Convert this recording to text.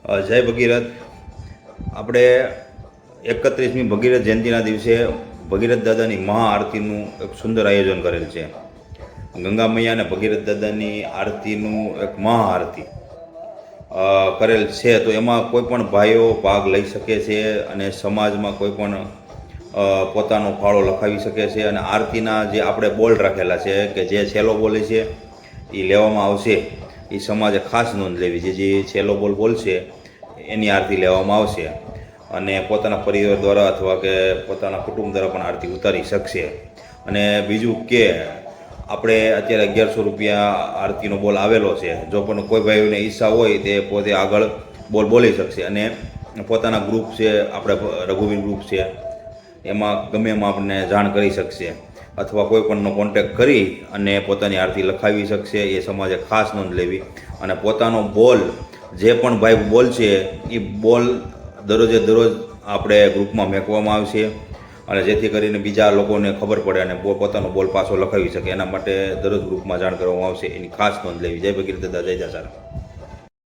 જય ભગીરથ. આપણે 31મી ભગીરથ જયંતિના દિવસે ભગીરથ દાદાની મહાઆરતીનું એક સુંદર આયોજન કરેલ છે. ગંગા મૈયા અને ભગીરથ દાદાની આરતીનું એક મહાઆરતી કરેલ છે. તો એમાં કોઈ પણ ભાઈઓ ભાગ લઈ શકે છે અને સમાજમાં કોઈ પણ પોતાનો ફાળો લખાવી શકે છે. અને આરતીના જે આપણે બોલ રાખેલા છે કે જે છેલ્લો બોલે છે એ લેવામાં આવશે. એ સમાજે ખાસ નોંધ લેવી છે. જે છેલ્લો બોલ બોલશે એની આરતી લેવામાં આવશે અને પોતાના પરિવાર દ્વારા અથવા કે પોતાના કુટુંબ દ્વારા પણ આરતી ઉતારી શકશે. અને બીજું કે આપણે અત્યારે 1100 રૂપિયા આરતીનો બોલ આવેલો છે. જો પણ કોઈ ભાઈઓને ઈચ્છા હોય તે પોતે આગળ બોલ બોલી શકશે અને પોતાના ગ્રુપ છે, આપણે રઘુવીર ગ્રુપ છે, એમાં ગમે એમાં આપણને જાણ કરી શકશે અથવા કોઈ પણનો કોન્ટેક કરી અને પોતાની આરતી લખાવી શકશે. એ સમાજે ખાસ નોંધ લેવી. અને પોતાનો બોલ જે પણ ભાઈ બોલ છે એ બોલ દરરોજે દરરોજ આપણે ગ્રુપમાં મેકવામાં આવશે અને જેથી કરીને બીજા લોકોને ખબર પડે અને પોતાનો બોલ પાછો લખાવી શકે. એના માટે દરરોજ ગ્રુપમાં જાણ કરવામાં આવશે. એની ખાસ નોંધ લેવી. જય ભગીરથ દાદા, જય જસારામ.